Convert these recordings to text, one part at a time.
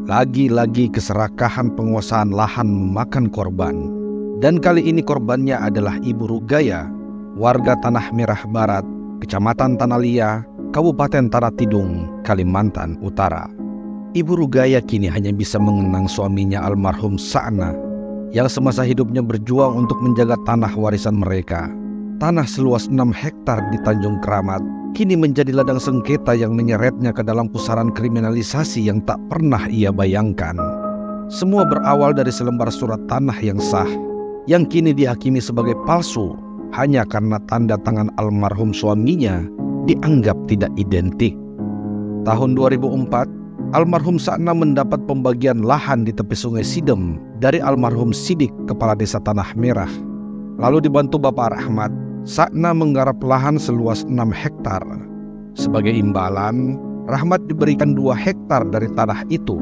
Lagi-lagi keserakahan penguasaan lahan memakan korban. Dan kali ini korbannya adalah Ibu Rugaya, warga Tanah Merah Barat, Kecamatan Tanalia, Kabupaten Tanah Tidung, Kalimantan Utara. Ibu Rugaya kini hanya bisa mengenang suaminya almarhum Sa'na, yang semasa hidupnya berjuang untuk menjaga tanah warisan mereka. Tanah seluas 6 hektar di Tanjung Keramat kini menjadi ladang sengketa yang menyeretnya ke dalam pusaran kriminalisasi yang tak pernah ia bayangkan. Semua berawal dari selembar surat tanah yang sah, yang kini dihakimi sebagai palsu hanya karena tanda tangan almarhum suaminya dianggap tidak identik. Tahun 2004, almarhum Sa'na mendapat pembagian lahan di tepi Sungai Sidem dari almarhum Sidik, kepala desa Tanah Merah. Lalu dibantu Bapak Rahmat, Sa'na menggarap lahan seluas 6 hektar. Sebagai imbalan, Rahmat diberikan 2 hektar dari tanah itu.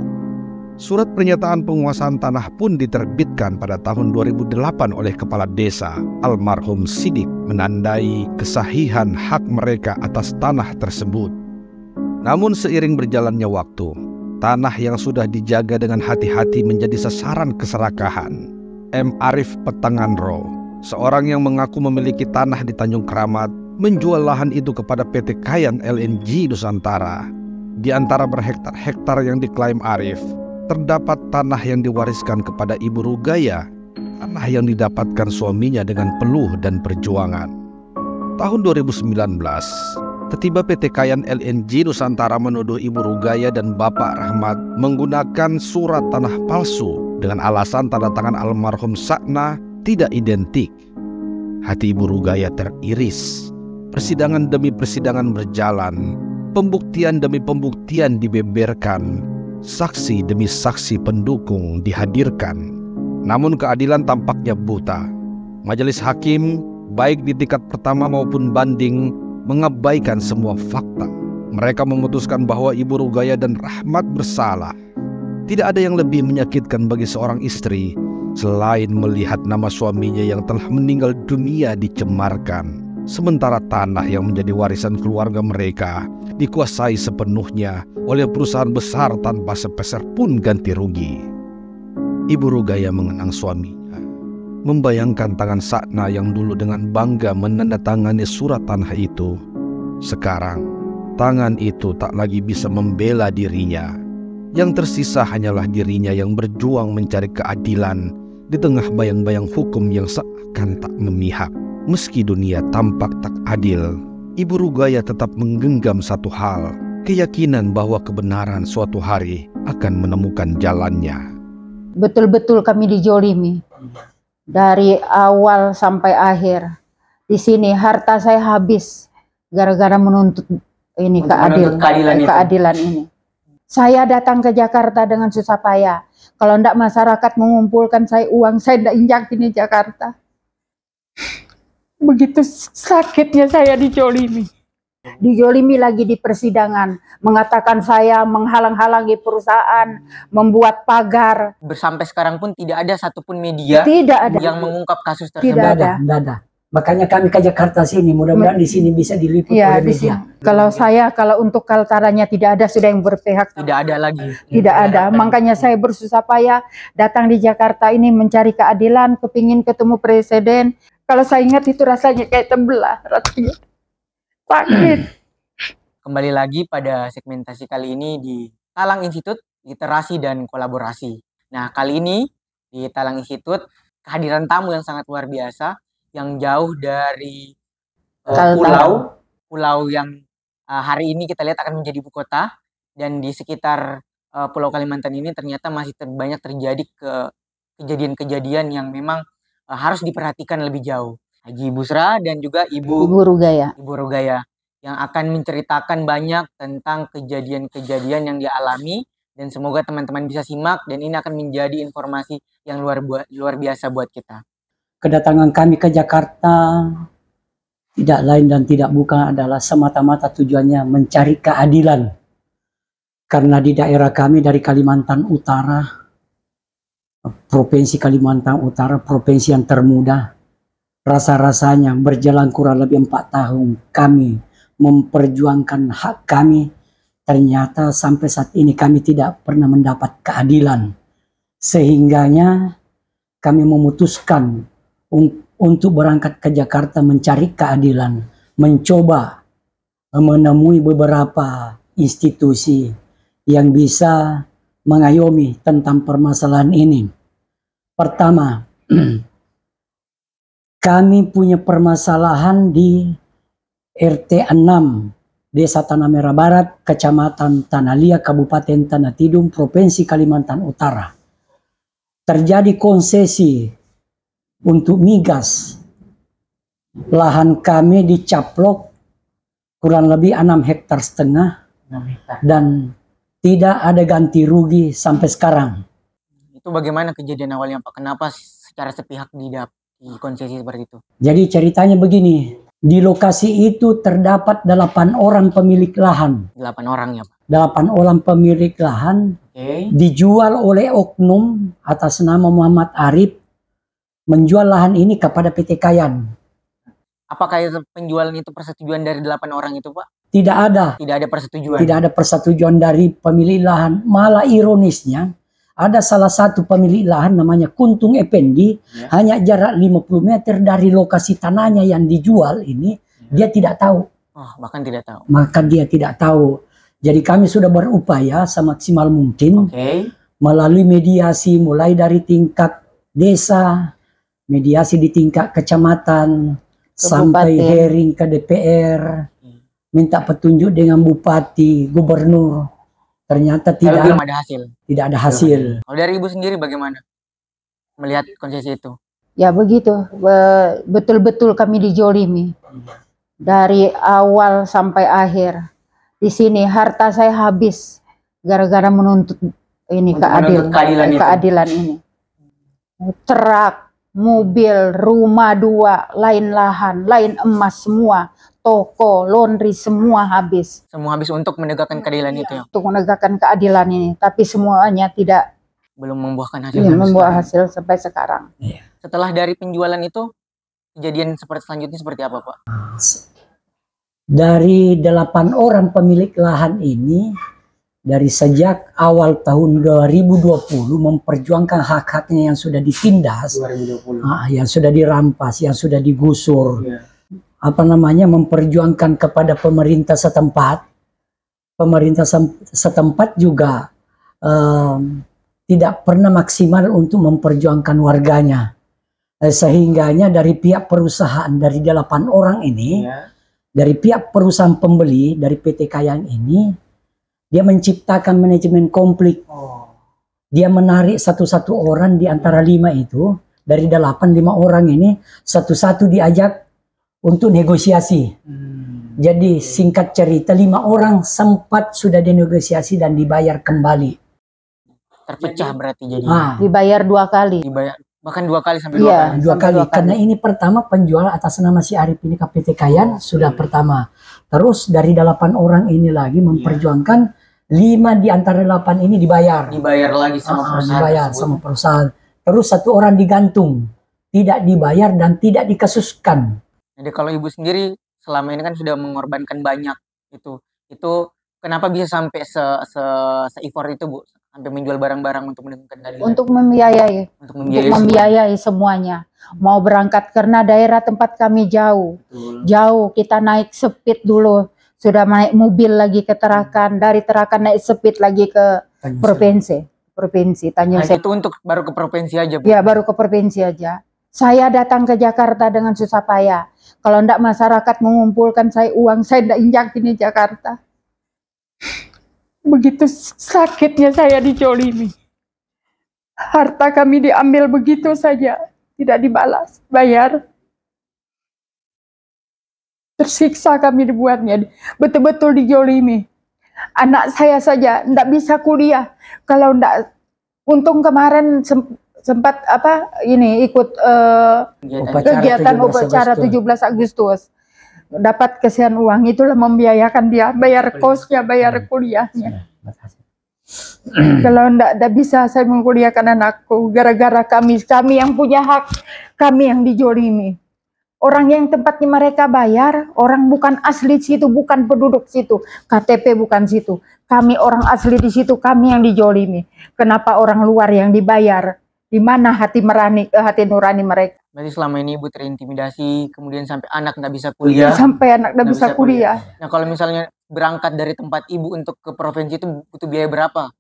Surat pernyataan penguasaan tanah pun diterbitkan pada tahun 2008 oleh kepala desa almarhum Sidik, menandai kesahihan hak mereka atas tanah tersebut. Namun seiring berjalannya waktu, tanah yang sudah dijaga dengan hati-hati menjadi sasaran keserakahan. M. Arif Petanganro, seorang yang mengaku memiliki tanah di Tanjung Keramat, menjual lahan itu kepada PT Kayan LNG Nusantara. Di antara berhektar-hektar yang diklaim Arif, terdapat tanah yang diwariskan kepada Ibu Rugaya, tanah yang didapatkan suaminya dengan peluh dan perjuangan. Tahun 2019, tiba PT Kayan LNG Nusantara menuduh Ibu Rugaya dan Bapak Rahmat menggunakan surat tanah palsu dengan alasan tanda tangan almarhum Sa'na tidak identik. Hati Ibu Rugaya teriris. Persidangan demi persidangan berjalan, pembuktian demi pembuktian dibeberkan, saksi demi saksi pendukung dihadirkan. Namun keadilan tampaknya buta. Majelis hakim, baik di tingkat pertama maupun banding, mengabaikan semua fakta. Mereka memutuskan bahwa Ibu Rugaya dan Rahmat bersalah. Tidak ada yang lebih menyakitkan bagi seorang istri selain melihat nama suaminya yang telah meninggal dunia dicemarkan, sementara tanah yang menjadi warisan keluarga mereka dikuasai sepenuhnya oleh perusahaan besar tanpa sepeser pun ganti rugi. Ibu Rugaya mengenang suaminya, membayangkan tangan Sa'na yang dulu dengan bangga menandatangani surat tanah itu. Sekarang, tangan itu tak lagi bisa membela dirinya. Yang tersisa hanyalah dirinya yang berjuang mencari keadilan di tengah bayang-bayang hukum yang seakan tak memihak. Meski dunia tampak tak adil, Ibu Rugaya tetap menggenggam satu hal, keyakinan bahwa kebenaran suatu hari akan menemukan jalannya. Betul-betul kami dijolimi. Dari awal sampai akhir. Di sini harta saya habis gara-gara menuntut ini keadilan ini. Saya datang ke Jakarta dengan susah payah. Kalau enggak masyarakat mengumpulkan saya uang, saya enggak injakin di Jakarta. Begitu sakitnya saya dijolimi. Dijolimi lagi di persidangan, mengatakan saya menghalang-halangi perusahaan, membuat pagar. Sampai sekarang pun tidak ada satupun media yang mengungkap kasus tersebut. Tidak ada. Makanya kami ke Jakarta sini, mudah-mudahan di sini bisa diliput oleh media. Kalau untuk Kaltaranya tidak ada, sudah yang berpihak. Tidak ada lagi. Tidak ada. Makanya saya bersusah payah datang di Jakarta ini mencari keadilan, kepingin ketemu presiden. Kalau saya ingat itu rasanya kayak terbelah, rasanya sakit. Kembali lagi pada segmentasi kali ini di Talang Institut Literasi dan Kolaborasi. Nah, kali ini di Talang Institut kehadiran tamu yang sangat luar biasa, yang jauh dari pulau yang hari ini kita lihat akan menjadi ibu kota, dan di sekitar Pulau Kalimantan ini ternyata masih banyak terjadi kejadian-kejadian yang memang harus diperhatikan lebih jauh. Haji Busra dan juga Ibu Rugaya yang akan menceritakan banyak tentang kejadian-kejadian yang dialami, dan semoga teman-teman bisa simak, dan ini akan menjadi informasi yang luar biasa buat kita. Kedatangan kami ke Jakarta tidak lain dan tidak bukan adalah semata-mata tujuannya mencari keadilan. Karena di daerah kami dari Kalimantan Utara, Provinsi Kalimantan Utara, provinsi yang termuda, rasa-rasanya berjalan kurang lebih 4 tahun kami memperjuangkan hak kami ternyata sampai saat ini kami tidak pernah mendapat keadilan. Sehingganya kami memutuskan untuk berangkat ke Jakarta mencari keadilan, mencoba menemui beberapa institusi yang bisa mengayomi tentang permasalahan ini. Pertama, kami punya permasalahan di RT 6 Desa Tanah Merah Barat, Kecamatan Tanah Lia, Kabupaten Tanah Tidung, Provinsi Kalimantan Utara. Terjadi konsesi untuk migas. Lahan kami dicaplok kurang lebih 6,5 hektar dan tidak ada ganti rugi sampai sekarang. Itu bagaimana kejadian awalnya Pak? Kenapa secara sepihak di konsesi seperti itu? Jadi ceritanya begini. Di lokasi itu terdapat 8 orang pemilik lahan. 8 orang ya Pak? 8 orang pemilik lahan dijual oleh oknum atas nama Muhammad Arif, menjual lahan ini kepada PT Kayan. Apakah itu penjualan itu persetujuan dari 8 orang itu Pak? Tidak ada. Tidak ada persetujuan? Tidak ada persetujuan dari pemilik lahan. Malah ironisnya, ada salah satu pemilik lahan namanya Kuntung Effendi, hanya jarak 50 meter dari lokasi tanahnya yang dijual ini, dia tidak tahu. Oh, bahkan tidak tahu. Maka dia tidak tahu. Jadi kami sudah berupaya semaksimal mungkin melalui mediasi mulai dari tingkat desa, mediasi di tingkat kecamatan, sampai hearing ke DPR, minta petunjuk dengan bupati, gubernur. Ternyata tidak ada hasil. Tidak ada hasil. Kalau dari Ibu sendiri bagaimana melihat konsesi itu? Ya begitu, betul-betul kami dijolimi dari awal sampai akhir. Di sini harta saya habis gara-gara menuntut ini keadilan ini. Truk, mobil, rumah 2, lain lahan, lain emas semua. Toko, laundry, semua habis. Semua habis untuk menegakkan keadilan itu ya? Untuk menegakkan keadilan ini. Tapi semuanya belum membuahkan hasil. Belum membuah hasil sampai sekarang. Setelah dari penjualan itu, kejadian selanjutnya seperti apa Pak? Dari 8 orang pemilik lahan ini, dari sejak awal tahun 2020 memperjuangkan hak-haknya yang sudah ditindas, yang sudah dirampas, yang sudah digusur. Memperjuangkan kepada pemerintah setempat. Pemerintah setempat juga tidak pernah maksimal untuk memperjuangkan warganya. Sehingganya dari pihak perusahaan, dari 8 orang ini, dari pihak perusahaan pembeli, dari PT Kayan ini, dia menciptakan manajemen konflik. Dia menarik satu-satu orang di antara 5 itu, dari 5 orang ini, satu-satu diajak untuk negosiasi. Jadi singkat cerita 5 orang sempat sudah dinegosiasi dan dibayar kembali. Terpecah berarti jadi. Dibayar 2 kali. Bahkan 2 kali sampai 2 kali. Karena ini pertama penjual atas nama si Arif ini ke PT Kayan sudah pertama. Terus dari 8 orang ini lagi memperjuangkan 5 di antara 8 ini dibayar. Dibayar lagi sama perusahaan. Dibayar sama perusahaan. Terus 1 orang digantung. Tidak dibayar dan tidak dikasuskan. Jadi kalau Ibu sendiri selama ini kan sudah mengorbankan banyak itu kenapa bisa sampai se-effort itu Bu, sampai menjual barang-barang untuk mendapatkan keadilan? Untuk membiayai semuanya. Mau berangkat karena daerah tempat kami jauh. Jauh, kita naik speed dulu, sudah naik mobil lagi ke Tarakan, dari Tarakan naik speed lagi ke provinsi Tanjung Sep. Itu untuk baru ke provinsi aja Bu? Ya, baru ke provinsi aja. Saya datang ke Jakarta dengan susah payah. Kalau enggak masyarakat mengumpulkan saya uang, saya enggak injak di Jakarta. Begitu sakitnya saya dijolimi. Harta kami diambil begitu saja, tidak dibalas, bayar. Tersiksa kami dibuatnya, betul-betul dijolimi. Anak saya saja enggak bisa kuliah. Kalau enggak, untung kemarin sempat ikut kegiatan upacara 17 Agustus. Dapat kesian uang, itulah membiayakan dia, bayar kosnya, bayar kuliahnya. Kalau enggak bisa saya mengkuliahkan anakku, gara-gara kami yang punya hak, kami yang dijolimi Orang yang tempatnya mereka bayar, orang bukan asli situ, bukan penduduk situ, KTP bukan situ. Kami orang asli di situ, kami yang dijolimi. Kenapa orang luar yang dibayar? Di mana hati nurani mereka? Berarti selama ini Ibu terintimidasi, kemudian sampai anak nggak bisa kuliah. Sampai anak nggak bisa kuliah. Nah, kalau misalnya berangkat dari tempat Ibu untuk ke provinsi itu butuh biaya berapa?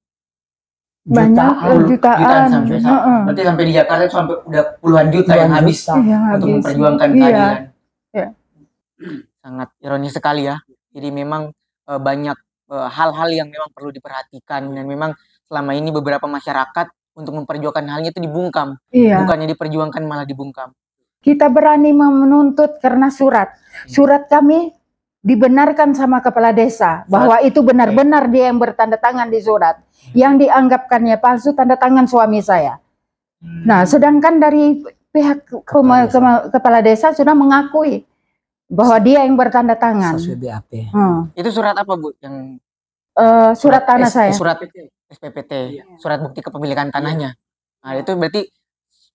Banyak, jutaan. Berarti sampai di Jakarta itu sampai udah puluhan juta yang habis untuk memperjuangkan keadilan. Iya. Sangat ironis sekali ya. Jadi memang banyak hal-hal yang memang perlu diperhatikan, dan memang selama ini beberapa masyarakat untuk memperjuangkan halnya itu dibungkam. Iya. Bukannya diperjuangkan malah dibungkam. Kita berani menuntut karena surat kami dibenarkan sama kepala desa bahwa itu benar-benar dia yang bertanda tangan di surat. Yang dianggapkannya palsu tanda tangan suami saya. Nah, sedangkan dari pihak kepala desa sudah mengakui bahwa dia yang bertanda tangan. Sesuai BAP. Itu surat apa, Bu? Yang surat tanah saya. Surat SPPT, surat bukti kepemilikan tanahnya. Nah, itu berarti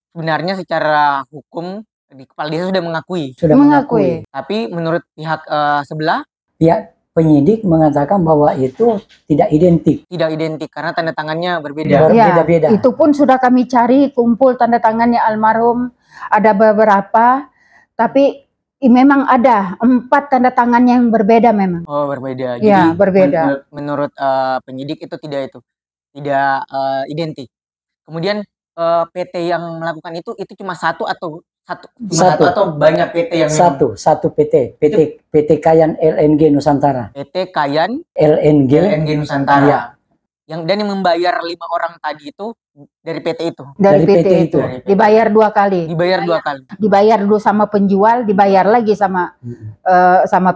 sebenarnya secara hukum di kepala desa sudah mengakui. Tapi menurut pihak sebelah, pihak penyidik mengatakan bahwa itu tidak identik. Tidak identik karena tanda tangannya berbeda. Berbeda-beda. Itu pun sudah kami cari, kumpul tanda tangannya almarhum, ada beberapa, tapi memang ada 4 tanda tangan yang berbeda memang. Oh, berbeda. Jadi berbeda. Menurut penyidik itu tidak identik. Kemudian PT yang melakukan itu cuma satu atau banyak PT yang satu PT Kayan LNG Nusantara. PT Kayan LNG Nusantara. Ya. Yang membayar 5 orang tadi itu dari PT itu. Dari PT itu. Dibayar 2 kali. Dibayar dulu sama penjual, dibayar lagi sama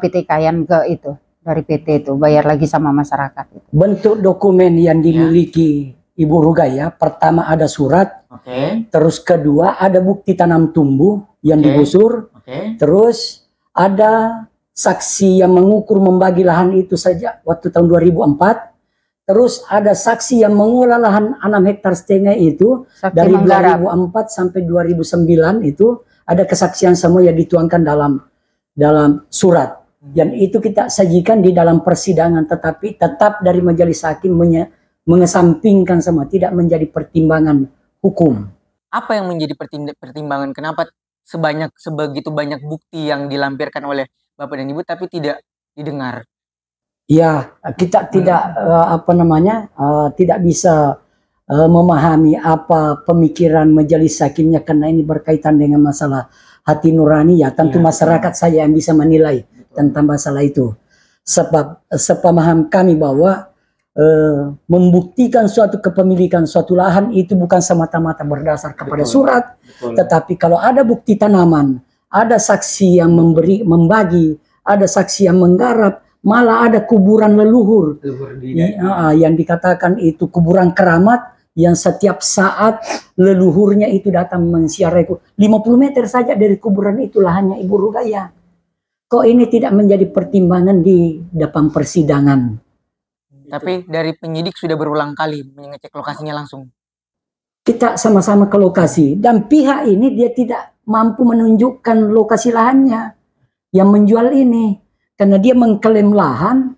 PT Kayan ke itu. Dari PT itu, bayar lagi sama masyarakat itu. Bentuk dokumen yang dimiliki Ibu Rugaya, pertama ada surat, terus kedua ada bukti tanam tumbuh yang digusur, terus ada saksi yang mengukur membagi lahan itu saja waktu tahun 2004, terus ada saksi yang mengolah lahan 6,5 hektar itu saksi dari menggarap. 2004 sampai 2009 itu ada kesaksian semua yang dituangkan dalam surat. Dan itu kita sajikan di dalam persidangan, tetapi tetap dari majelis hakim mengesampingkan semua, tidak menjadi pertimbangan hukum. Apa yang menjadi pertimbangan? Kenapa sebegitu banyak bukti yang dilampirkan oleh Bapak dan Ibu tapi tidak didengar? Ya, kita tidak tidak bisa memahami apa pemikiran majelis hakimnya, karena ini berkaitan dengan masalah hati nurani. Ya, tentu masyarakat saya yang bisa menilai tentang masalah itu. Sebab sepaham kami bahwa membuktikan suatu kepemilikan suatu lahan itu bukan semata-mata berdasar kepada surat, tetapi kalau ada bukti tanaman, ada saksi yang membagi, ada saksi yang menggarap, malah ada kuburan leluhur yang dikatakan itu kuburan keramat, yang setiap saat leluhurnya itu datang menziarahi 50 meter saja dari kuburan itu lahannya Ibu Rugaya. Kok ini tidak menjadi pertimbangan di depan persidangan? Tapi dari penyidik sudah berulang kali mengecek lokasinya langsung. Kita sama-sama ke lokasi, dan pihak ini dia tidak mampu menunjukkan lokasi lahannya yang menjual ini, karena dia mengklaim lahan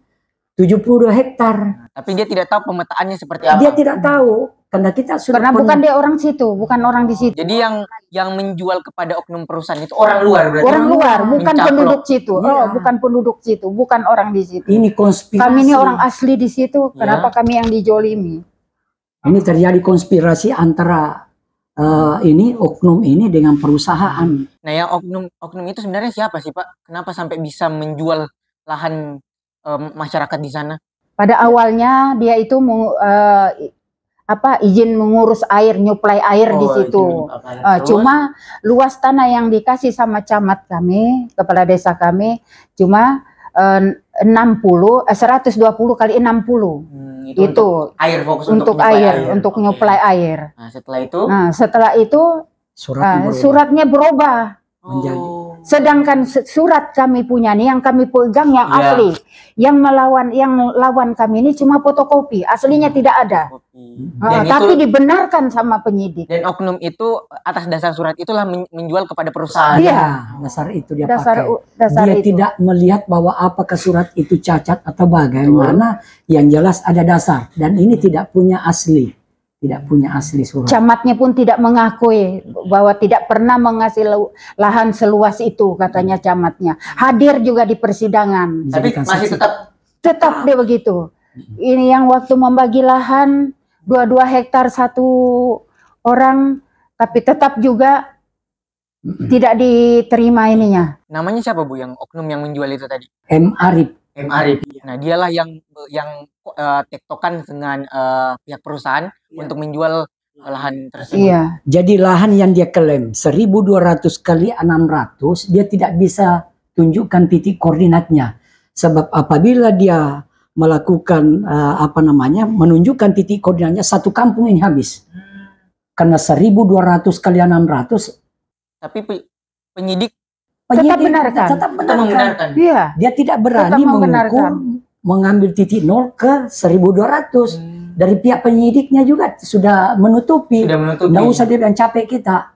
72 hektar. Tapi dia tidak tahu pemetaannya seperti apa. Dia tidak tahu, karena kita sudah karena bukan dia orang situ, bukan orang di situ. Jadi yang menjual kepada oknum perusahaan itu orang luar berarti. Orang luar, bukan penduduk situ. Bukan penduduk situ, bukan orang di situ. Ini konspirasi. Kami ini orang asli di situ, kenapa kami yang dijolimi? Ini terjadi konspirasi antara oknum ini dengan perusahaan. Nah, yang oknum itu sebenarnya siapa sih, Pak? Kenapa sampai bisa menjual lahan masyarakat di sana? Pada awalnya dia itu izin mengurus air, nyuplai air di situ. Cuma luas tanah yang dikasih sama camat kami, kepala desa kami, cuma 120 kali 60. Itu air, fokus untuk air, untuk nyuplai air. Nah, setelah itu suratnya berubah. Sedangkan surat kami punya nih yang kami pegang yang asli, yang lawan kami ini cuma fotokopi, aslinya tidak ada. Tapi dibenarkan sama penyidik. Dan oknum itu atas dasar surat itulah menjual kepada perusahaan. Iya, dasar itu dia pakai. Dia tidak melihat bahwa apakah surat itu cacat atau bagaimana. Yang jelas ada dasar dan ini tidak punya asli. Tidak punya asli surat. Camatnya pun tidak mengakui bahwa tidak pernah mengasih lahan seluas itu, katanya camatnya. Hadir juga di persidangan. Tapi masih tetap dia begitu. Ini yang waktu membagi lahan 22 hektar satu orang, tapi tetap juga tidak diterima ininya. Namanya siapa Bu yang oknum yang menjual itu tadi? M. Arif. M. Arif. Nah, dialah yang tektokan dengan pihak perusahaan untuk menjual lahan tersebut. Iya. Jadi lahan yang dia klaim 1.200 kali 600, dia tidak bisa tunjukkan titik koordinatnya. Sebab apabila dia melakukan menunjukkan titik koordinatnya, satu kampung ini habis. Karena 1.200 kali 600. Tapi penyidik tetap membenarkan. Iya. Dia tidak berani mengukur mengambil titik 0 ke 1.200. Dari pihak penyidiknya juga sudah menutupi. Nggak usah dia yang capek kita.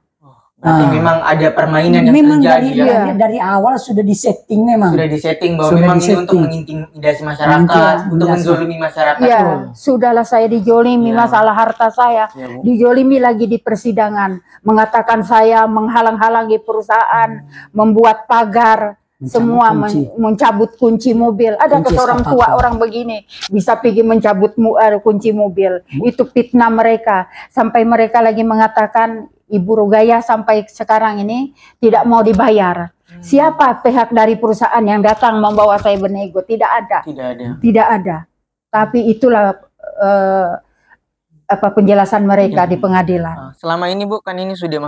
Berarti memang ada permainan yang memang terjadi. Dari awal sudah disetting memang. Sudah disetting bahwa memang ini untuk mengintimidasi masyarakat, untuk menzolimi masyarakat. Iya, sudahlah saya dijolimi masalah harta saya. Dijolimi lagi di persidangan. Mengatakan saya menghalang-halangi perusahaan, membuat pagar. Semua mencabut kunci mobil. Ada ke seorang tua orang begini bisa pergi mencabut kunci mobil. Itu fitnah mereka. Sampai mereka lagi mengatakan Ibu Rugaya sampai sekarang ini tidak mau dibayar. Siapa pihak dari perusahaan yang datang membawa saya bernego? Tidak ada. Tidak ada. Tapi itulah penjelasan mereka di pengadilan. Selama ini Bu, kan ini sudah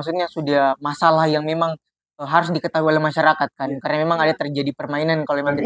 masalah yang memang harus diketahui oleh masyarakat kan, karena memang ada terjadi permainan kalau memang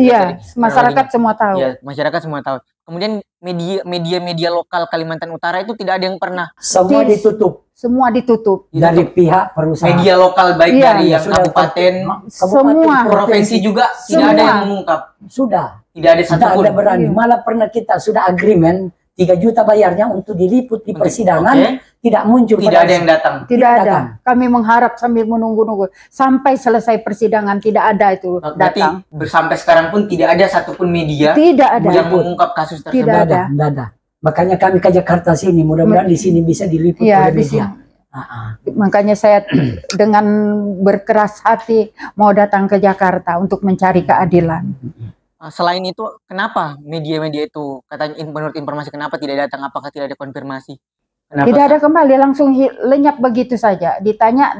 masyarakat semua tahu. Iya, masyarakat semua tahu. Kemudian media lokal Kalimantan Utara itu tidak ada yang pernah. Semua ditutup. Semua ditutup. Dari pihak perusahaan. Media lokal baik dari yang kabupaten, semua provinsi juga tidak ada yang mengungkap. Sudah. Tidak ada satupun. Tidak ada berani. Malah pernah kita sudah agreement 3 juta bayarnya untuk diliput di persidangan, tidak muncul. Tidak ada yang datang. Tidak ada. Kami mengharap sambil menunggu-nunggu sampai selesai persidangan, tidak ada itu datang. Sampai sekarang pun tidak ada satupun media yang mengungkap kasus tersebut. Tidak ada. Makanya kami ke Jakarta sini, mudah-mudahan di sini bisa diliput oleh media. Makanya saya dengan berkeras hati mau datang ke Jakarta untuk mencari keadilan. Selain itu, kenapa media-media itu, katanya menurut informasi, kenapa tidak datang? Apakah tidak ada konfirmasi? Kenapa? Tidak ada kembali, langsung lenyap begitu saja. Ditanya,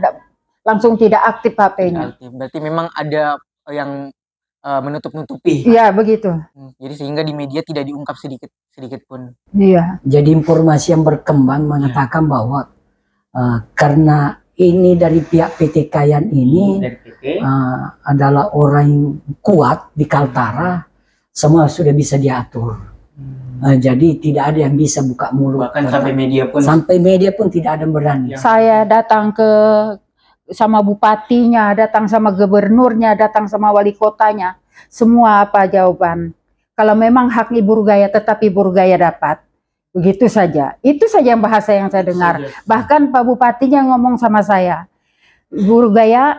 langsung tidak aktif HP-nya. Berarti memang ada yang menutup-nutupi. Iya, begitu. Jadi sehingga di media tidak diungkap sedikit pun. Iya. Jadi informasi yang berkembang mengatakan bahwa karena ini dari pihak PT Kayan ini adalah orang yang kuat di Kaltara, semua sudah bisa diatur. Jadi tidak ada yang bisa buka mulut. Bahkan sampai media pun tidak ada yang berani. Saya datang sama bupatinya, datang sama gubernurnya, datang sama wali kotanya. Semua apa jawaban? Kalau memang hak Ibu Rugaya, tetap Ibu Rugaya dapat. Begitu saja. Itu saja yang bahasa yang saya dengar. Bahkan Pak Bupatinya ngomong sama saya, Ibu Rugaya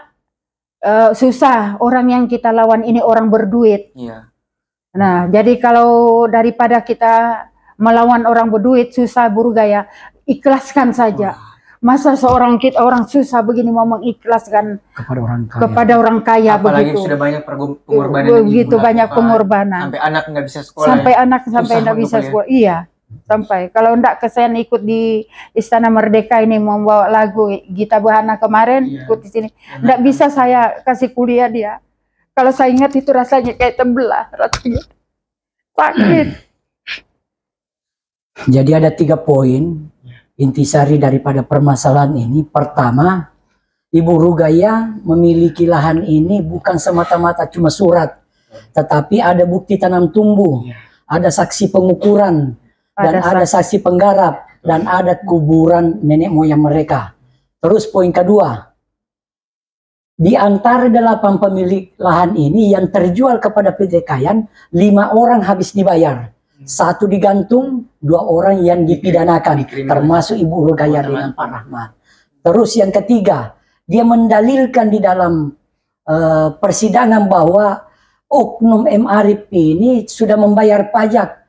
susah, orang yang kita lawan ini orang berduit. Nah, jadi kalau daripada kita melawan orang berduit, susah Ibu Rugaya, ikhlaskan saja. Masa orang susah begini mau mengikhlaskan kepada orang kaya apalagi begitu. Sudah banyak pengorbanan. Begitu banyak pengorbanan. Sampai anak nggak bisa sekolah. Sampai nggak bisa sekolah. Iya. Sampai kalau enggak saya ikut di Istana Merdeka ini membawa lagu Gita Bahana kemarin ikut di sini, enggak bisa saya kasih kuliah dia. Kalau saya ingat itu rasanya kayak tembelah, rasanya sakit. Jadi ada 3 poin intisari daripada permasalahan ini. Pertama, Ibu Rugaya memiliki lahan ini bukan semata-mata cuma surat, tetapi ada bukti tanam tumbuh, ada saksi pengukuran, dan ada saksi penggarap, dan ada kuburan nenek moyang mereka. Terus poin kedua, Di antara 8 pemilik lahan ini yang terjual kepada PT Kayan, 5 orang habis dibayar. 1 digantung, 2 orang yang dipidanakan, termasuk Ibu Rugaya dengan Pak Rahmat. Terus yang ketiga, dia mendalilkan di dalam persidangan bahwa oknum M. Arif ini sudah membayar pajak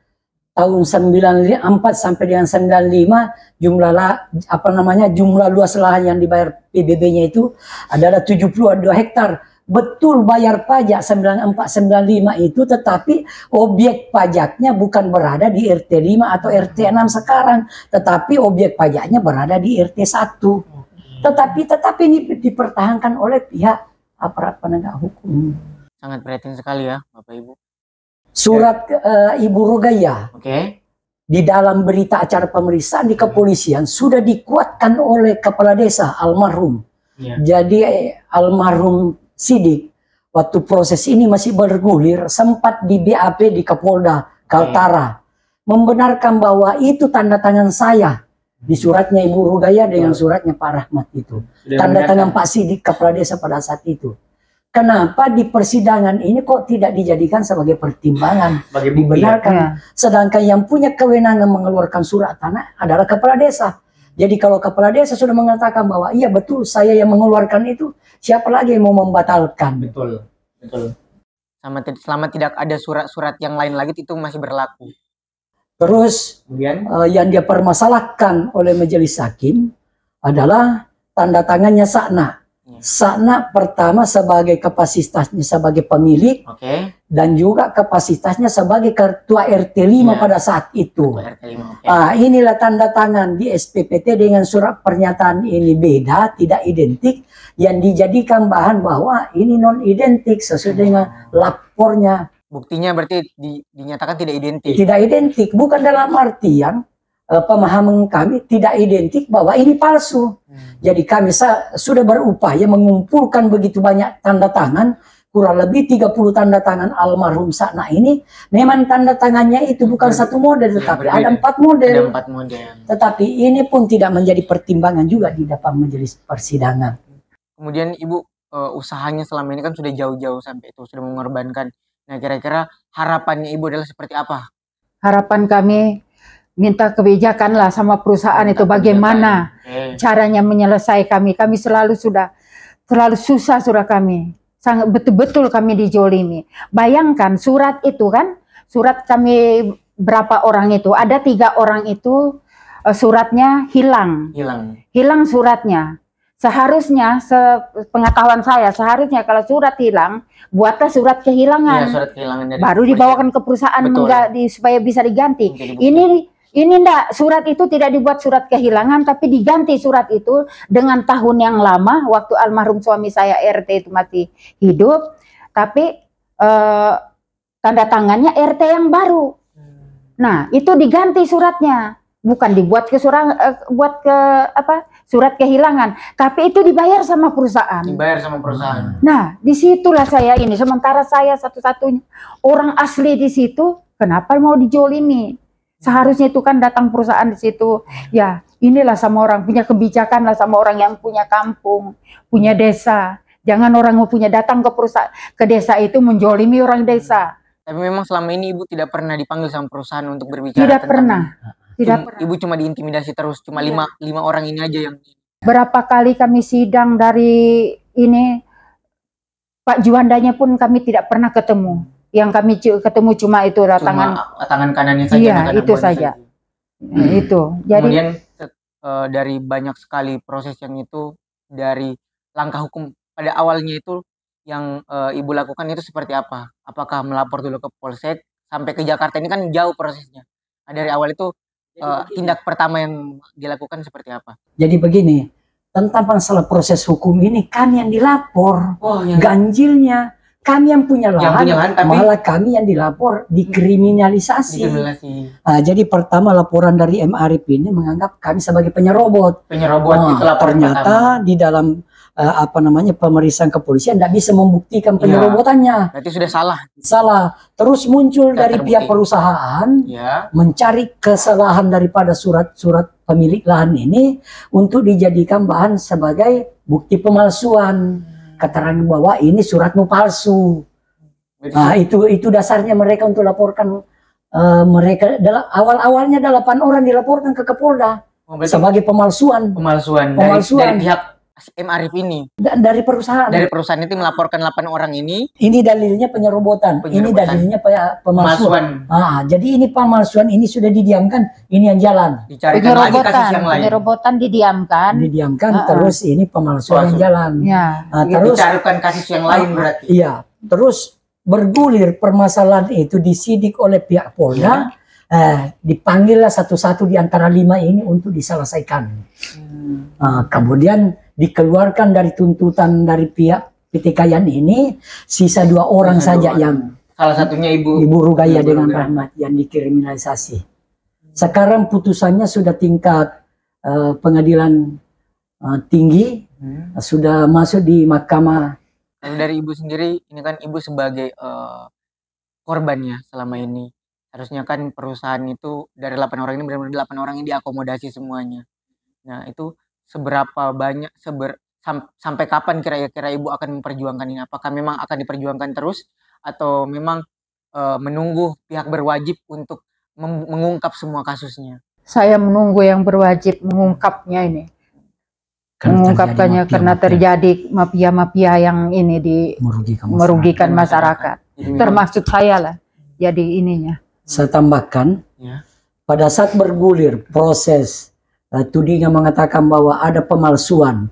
tahun 94 sampai dengan 95, jumlah luas lahan yang dibayar PBB-nya itu adalah 72 hektar. Betul bayar pajak 94-95 itu, tetapi objek pajaknya bukan berada di RT 5 atau RT 6 sekarang, tetapi objek pajaknya berada di RT 1. Tetapi ini dipertahankan oleh pihak aparat penegak hukum. Sangat prihatin sekali ya, Bapak Ibu. Surat Ibu Rugaya di dalam berita acara pemeriksaan di kepolisian sudah dikuatkan oleh kepala desa almarhum. Jadi almarhum Sidik waktu proses ini masih bergulir sempat di BAP di Kapolda Kaltara membenarkan bahwa itu tanda tangan saya di suratnya Ibu Rugaya dengan suratnya Pak Rahmat itu. Tanda tangan Pak Sidik kepala desa pada saat itu. Kenapa di persidangan ini kok tidak dijadikan sebagai pertimbangan, dibenarkan? Sedangkan yang punya kewenangan mengeluarkan surat tanah adalah kepala desa. Jadi kalau kepala desa sudah mengatakan bahwa iya betul saya yang mengeluarkan itu, siapa lagi yang mau membatalkan? Betul. Selama tidak ada surat-surat yang lain lagi itu masih berlaku. Terus kemudian yang dia permasalahkan oleh majelis hakim adalah tanda tangannya Sakna. Sakna pertama sebagai kapasitasnya sebagai pemilik, dan juga kapasitasnya sebagai ketua RT 5 pada saat itu. Inilah tanda tangan di SPPT dengan surat pernyataan ini beda, tidak identik, yang dijadikan bahan bahwa ini non identik sesuai dengan lapornya. Buktinya berarti dinyatakan tidak identik. Tidak identik, bukan dalam artian pemahaman kami tidak identik bahwa ini palsu. Jadi kami sudah berupaya mengumpulkan begitu banyak tanda tangan, kurang lebih 30 tanda tangan almarhum Sakna ini. Memang tanda tangannya itu bukan satu model, tetapi ada 4 model. Tetapi ini pun tidak menjadi pertimbangan juga di depan majelis persidangan. Kemudian Ibu, usahanya selama ini kan sudah jauh-jauh sampai itu, sudah mengorbankan. Nah, kira-kira harapannya Ibu adalah seperti apa? Harapan kami minta kebijakan lah sama perusahaan itu bagaimana caranya menyelesaikan kami. Kami selalu susah kami. Sangat betul-betul kami dijolimi. Bayangkan surat itu kan, surat kami berapa orang itu, ada 3 orang itu suratnya hilang. Hilang suratnya. Seharusnya, sepengetahuan saya, seharusnya kalau surat hilang, buatlah surat kehilangan. Surat kehilangan baru dibawakan ke perusahaan supaya bisa diganti. Ini enggak, surat itu tidak dibuat surat kehilangan, tapi diganti surat itu dengan tahun yang lama, waktu almarhum suami saya RT itu masih hidup, tapi tanda tangannya RT yang baru. Nah, itu diganti suratnya, bukan dibuat surat kehilangan, tapi itu dibayar sama perusahaan. Nah, disitulah saya ini, sementara saya satu-satunya orang asli di situ, kenapa mau dijolimi? Seharusnya itu kan datang perusahaan di situ. Ya, inilah sama orang punya kebijakan lah sama orang yang punya kampung, punya desa. Jangan orang mau punya datang ke perusahaan, ke desa itu menjolimi orang desa. Tapi memang selama ini Ibu tidak pernah dipanggil sama perusahaan untuk berbicara. Tidak pernah. Ibu cuma diintimidasi terus, cuma 5 orang ini aja yang. Berapa kali kami sidang dari ini, Pak Juandanya pun kami tidak pernah ketemu. Yang kami ketemu cuma itu tangan kanannya saja. Iya, itu saja. Itu. Jadi kemudian dari banyak sekali proses yang itu, dari langkah hukum pada awalnya itu yang Ibu lakukan itu seperti apa? Apakah melapor dulu ke Polsek sampai ke Jakarta, ini kan jauh prosesnya. Nah, dari awal itu tindak pertama yang dilakukan seperti apa? Jadi begini, tentang masalah proses hukum ini kami yang dilapor, ganjilnya kami yang punya lahan, malah kami yang dilapor, dikriminalisasi. Nah, jadi pertama laporan dari M. Arif ini menganggap kami sebagai penyerobot. Itu ternyata di dalam pemeriksaan kepolisian tidak bisa membuktikan penyerobotannya. Berarti sudah salah. Salah. Terus muncul dari pihak perusahaan mencari kesalahan daripada surat-surat pemilik lahan ini untuk dijadikan bahan sebagai bukti pemalsuan. keterangan bahwa ini suratmu palsu. Nah, itu dasarnya mereka untuk laporkan mereka. Awal-awalnya 8 orang dilaporkan ke Kapolda sebagai pemalsuan dari pihak M. Arif ini. Dari perusahaan. Dari perusahaan itu melaporkan 8 orang ini. Ini dalilnya penyerobotan. Ini dalilnya pemalsuan. Jadi ini pemalsuan, ini sudah didiamkan, ini yang jalan. Dicarikan lagi kasus yang lain. Penyerobotan didiamkan. Terus ini pemalsuan yang jalan. Ya. Terus dicarikan kasus yang lain berarti. Iya. Terus bergulir permasalahan itu disidik oleh pihak Polda. Dipanggillah satu-satu di antara 5 ini untuk diselesaikan. Kemudian dikeluarkan dari tuntutan dari pihak PT Kayan ini, sisa 2 orang saja yang salah satunya Ibu Rugaya dengan Rahmat yang dikriminalisasi. Sekarang putusannya sudah tingkat pengadilan tinggi, sudah masuk di mahkamah. Dari Ibu sendiri, ini kan Ibu sebagai korbannya selama ini. Harusnya kan perusahaan itu dari 8 orang ini benar-benar 8 orang ini diakomodasi semuanya. Nah, itu seberapa banyak sampai kapan kira-kira Ibu akan memperjuangkan ini? Apakah memang akan diperjuangkan terus atau memang menunggu pihak berwajib untuk mengungkap semua kasusnya? Saya menunggu yang berwajib mengungkapnya ini. Mengungkapkannya karena terjadi mafia-mafia yang ini merugikan masyarakat. Termasuk saya lah jadi ininya. Saya tambahkan, pada saat bergulir proses tudingan mengatakan bahwa ada pemalsuan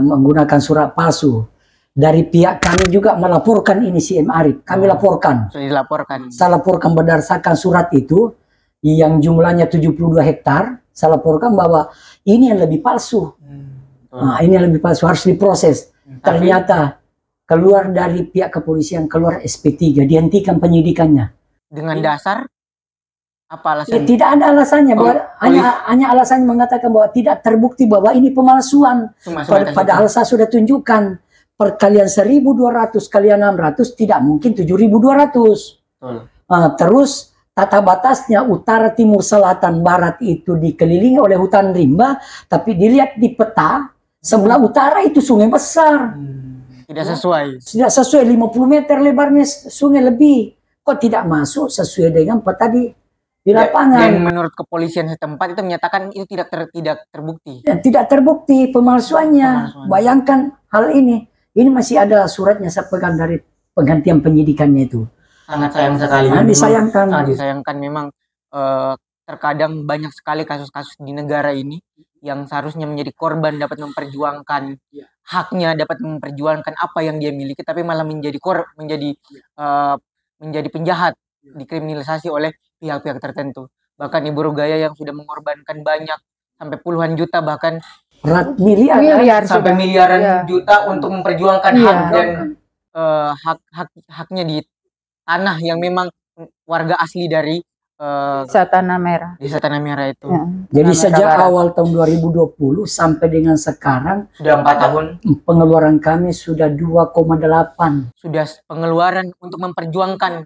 menggunakan surat palsu, dari pihak kami juga melaporkan ini si M. Arif. Kami laporkan. Saya laporkan berdasarkan surat itu yang jumlahnya 72 hektar. Saya laporkan bahwa ini yang lebih palsu. Ini yang lebih palsu, harus diproses. Ternyata keluar dari pihak kepolisian, keluar SP3, dihentikan penyidikannya. Dengan dasar apa alasannya? Tidak ada alasannya, hanya alasannya mengatakan bahwa tidak terbukti bahwa ini pemalsuan. Padahal saya sudah tunjukkan perkalian 1.200 kalian 600 tidak mungkin 7.200. Terus tata batasnya utara, timur, selatan, barat itu dikelilingi oleh hutan rimba, tapi dilihat di peta sebelah utara itu sungai besar. Tidak sesuai. Tidak sesuai, 50 meter lebarnya sungai lebih. Kok tidak masuk sesuai dengan peta di lapangan. Dan menurut kepolisian setempat itu menyatakan itu tidak terbukti. Tidak terbukti pemalsuannya. Bayangkan hal ini. Ini masih ada suratnya saya pegang dari penggantian penyidikannya itu. Sangat sayang sekali. Sangat disayangkan memang terkadang banyak sekali kasus-kasus di negara ini yang seharusnya menjadi korban dapat memperjuangkan haknya, dapat memperjuangkan apa yang dia miliki, tapi malah menjadi penjahat, dikriminalisasi oleh pihak-pihak tertentu. Bahkan Ibu Rugaya yang sudah mengorbankan banyak sampai puluhan juta, bahkan miliar sampai miliaran juta untuk memperjuangkan hak dan haknya di tanah yang memang warga asli dari Desa Tanah Merah. Desa Tanah Merah itu. Jadi sejak awal tahun 2020 sampai dengan sekarang sudah 4 tahun pengeluaran kami sudah 2,8. Sudah pengeluaran untuk memperjuangkan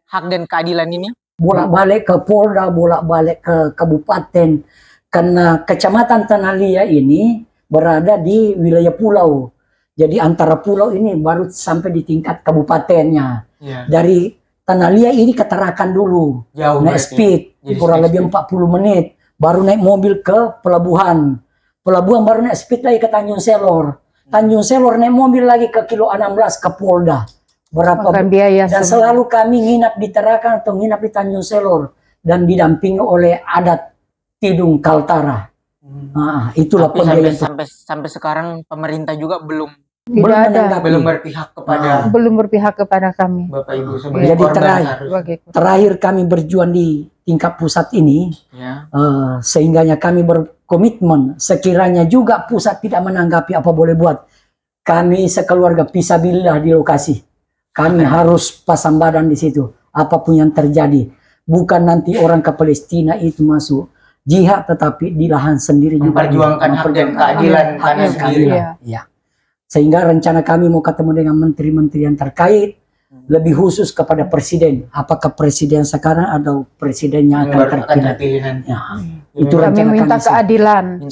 hak dan keadilan ini. Bolak-balik ke Polda, bolak-balik ke kabupaten. Karena Kecamatan Tanah Lia ini berada di wilayah pulau. Jadi antara pulau ini baru sampai di tingkat kabupatennya. Dari Tanah Lia ini ke Tarakan dulu. Jauh naik speed, kurang lebih 40 menit. Baru naik mobil ke pelabuhan. Pelabuhan baru naik speed lagi ke Tanjung Selor. Tanjung Selor naik mobil lagi ke Kilo 16 ke Polda. Berapa biaya dan selalu kami nginap di Tarakan atau nginap di Tanjung Selor. Dan didampingi oleh adat Tidung Kaltara. Itulah pembiayaan. Sampai sekarang pemerintah juga belum berpihak kepada kami. Bapak Ibu jadi terakhir kami berjuang di tingkat pusat ini, sehingganya kami berkomitmen sekiranya juga pusat tidak menanggapi apa boleh buat, kami sekeluarga fisabilillah di lokasi. Kami harus pasang badan di situ, apapun yang terjadi. Bukan nanti orang ke Palestina itu masuk jihad, tetapi di lahan sendiri memperjuangkan hak dan keadilan tanah sendiri. Sehingga rencana kami mau ketemu dengan menteri-menteri yang terkait, lebih khusus kepada presiden. Apakah presiden sekarang atau presiden yang akan terpilih? Itu kami minta keadilan.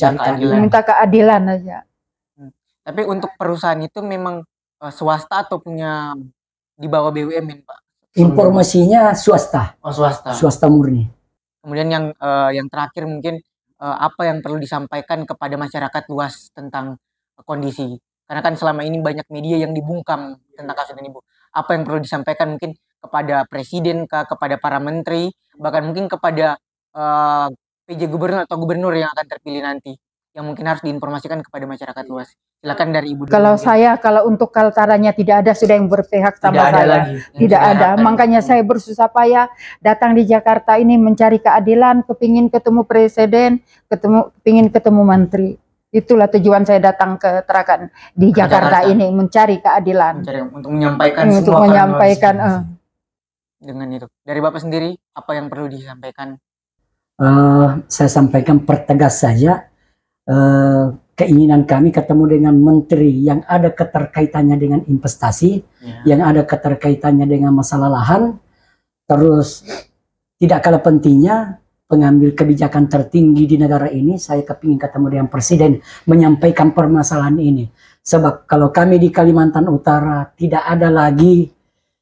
Minta keadilan aja. Tapi untuk perusahaan itu memang swasta atau punya di bawah BUMN, Pak? Informasinya swasta. Oh, swasta. Swasta murni. Kemudian yang terakhir mungkin apa yang perlu disampaikan kepada masyarakat luas tentang kondisi. Karena kan selama ini banyak media yang dibungkam tentang kasus ini, Bu. Apa yang perlu disampaikan mungkin kepada presiden, kepada para menteri, bahkan mungkin kepada PJ gubernur atau gubernur yang akan terpilih nanti, yang mungkin harus diinformasikan kepada masyarakat luas. Silakan dari Ibu. Kalau saya, kalau untuk Kaltaranya tidak ada sudah yang berpihak sama tidak saya. Ada lagi. Tidak ada. Makanya saya bersusah payah datang di Jakarta ini mencari keadilan, kepingin ketemu presiden, kepingin ketemu menteri. Itulah tujuan saya datang ke Tarakan di Jakarta ini, mencari keadilan. Untuk menyampaikan untuk semua menyampaikan dengan itu. Dari Bapak sendiri, apa yang perlu disampaikan? Saya sampaikan pertegas saja keinginan kami ketemu dengan menteri yang ada keterkaitannya dengan investasi, yang ada keterkaitannya dengan masalah lahan, terus tidak kalah pentingnya pengambil kebijakan tertinggi di negara ini. Saya kepingin ketemu dengan presiden menyampaikan permasalahan ini, sebab kalau kami di Kalimantan Utara tidak ada lagi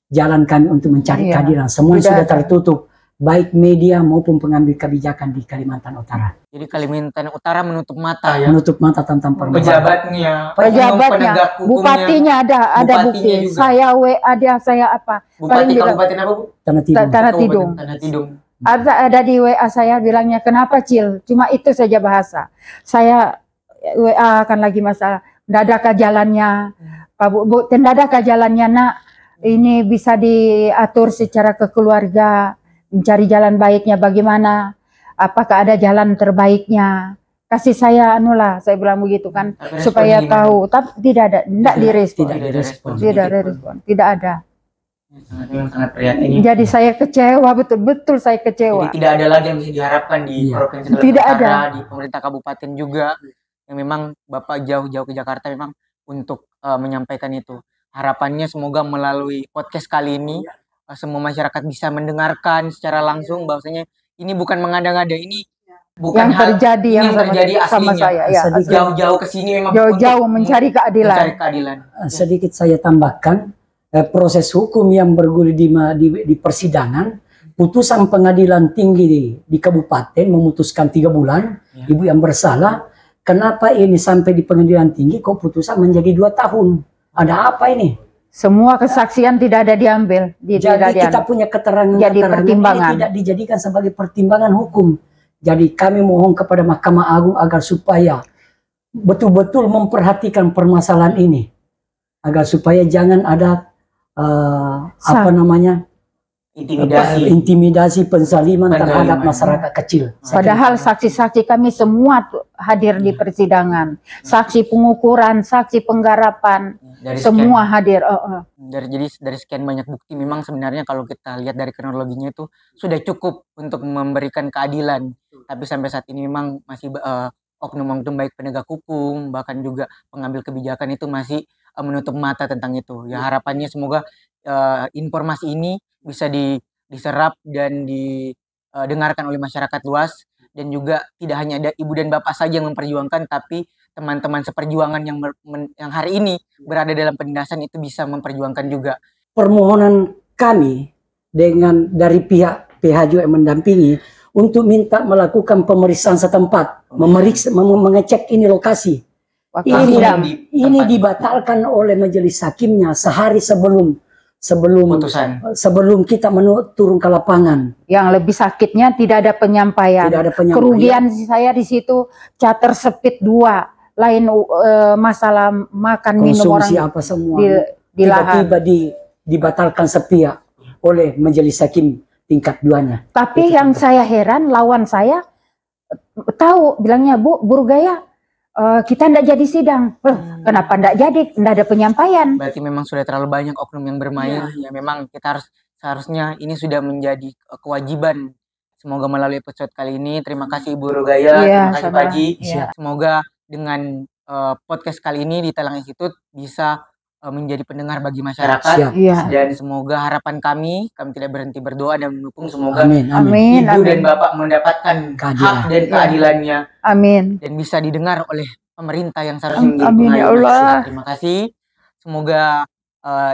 jalan kami untuk mencari keadilan, semua sudah tertutup, baik media maupun pengambil kebijakan di Kalimantan Utara. Jadi Kalimantan Utara menutup mata ya? Menutup mata tentang permasalahan. Pejabatnya, bupatinya ada bukti. Saya WA dia, saya apa? Bupati Kabupaten apa, Bu? Tanah Tidung. Ada di WA saya bilangnya, kenapa Cil? Cuma itu saja bahasa. Saya WA akan lagi masalah. Tidak adakah jalannya? Pak Bu, tidak adakah jalannya, Nak? Ini bisa diatur secara kekeluarga. Mencari jalan baiknya bagaimana? Apakah ada jalan terbaiknya? Kasih saya saya bilang begitu kan, supaya tahu. Tapi tidak ada, tidak direspon. Tidak ada. Sangat prihatin. Jadi saya kecewa, betul-betul saya kecewa. Jadi tidak ada lagi yang bisa diharapkan di Provinsi Kalimantan Utara, di pemerintah kabupaten juga, yang memang Bapak jauh-jauh ke Jakarta memang untuk menyampaikan itu. Harapannya semoga melalui podcast kali ini semua masyarakat bisa mendengarkan secara langsung bahwasanya ini bukan mengada-ngada, ini bukan yang terjadi yang terjadi sama saya. Ya, jauh-jauh ke sini memang jauh-jauh mencari keadilan. Sedikit saya tambahkan, proses hukum yang bergulir di persidangan, putusan pengadilan tinggi di kabupaten memutuskan 3 bulan, ibu yang bersalah. Kenapa ini sampai di pengadilan tinggi kok putusan menjadi 2 tahun? Ada apa ini? Semua kesaksian tidak ada diambil. Jadi kita punya keterangan pertimbangan. Ini tidak dijadikan sebagai pertimbangan hukum. Jadi kami mohon kepada Mahkamah Agung agar supaya betul-betul memperhatikan permasalahan ini, agar supaya jangan ada intimidasi, penzaliman terhadap masyarakat kecil. Padahal saksi-saksi kami semua hadir di persidangan, saksi pengukuran, saksi penggarapan, semua hadir. Dari sekian banyak bukti, memang sebenarnya kalau kita lihat dari kronologinya itu sudah cukup untuk memberikan keadilan. Tapi sampai saat ini memang masih oknum-oknum baik penegak hukum, bahkan juga pengambil kebijakan itu masih menutup mata tentang itu. Ya harapannya semoga informasi ini bisa diserap dan didengarkan oleh masyarakat luas, dan juga tidak hanya ada ibu dan bapak saja yang memperjuangkan, tapi teman-teman seperjuangan yang hari ini berada dalam penindasan itu bisa memperjuangkan juga. Permohonan kami dari pihak PH yang mendampingi untuk minta melakukan pemeriksaan setempat, mengecek ini lokasi. Ini dibatalkan oleh majelis hakimnya sehari sebelum kita turun ke lapangan. Yang lebih sakitnya tidak ada penyampaian. Kerugian saya di situ charter speed 2, lain masalah makan minum orang apa semua di lahan. Tiba-tiba dibatalkan sepihak oleh majelis hakim tingkat 2-nya. Tapi yang saya heran, lawan saya tahu, bilangnya Bu Rugaya, kita tidak jadi sidang. Kenapa tidak jadi? Tidak ada penyampaian. Berarti memang sudah terlalu banyak oknum yang bermain. Ya memang kita seharusnya ini sudah menjadi kewajiban. Semoga melalui episode kali ini, terima kasih Ibu Rugaya, terima kasih Pak Haji. Semoga dengan podcast kali ini di Telang Institute bisa menjadi pendengar bagi masyarakat. Dan semoga harapan kami tidak berhenti berdoa dan mendukung, semoga Ibu dan Bapak mendapatkan hak dan keadilannya. Amin. Dan bisa didengar oleh pemerintah yang seharusnya menjadi Amin ya pengayom Allah. manusia. Terima kasih. Semoga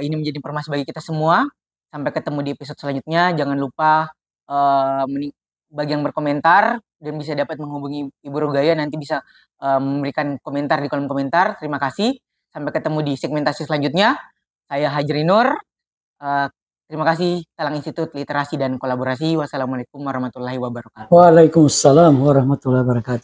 ini menjadi informasi bagi kita semua. Sampai ketemu di episode selanjutnya. Jangan lupa bagi yang berkomentar dan bisa dapat menghubungi Ibu Rugaya, nanti bisa memberikan komentar di kolom komentar. Terima kasih. Sampai ketemu di segmentasi selanjutnya. Saya Hajri Nur. Terima kasih Talang Institut Literasi dan Kolaborasi. Wassalamualaikum warahmatullahi wabarakatuh. Waalaikumsalam warahmatullahi wabarakatuh.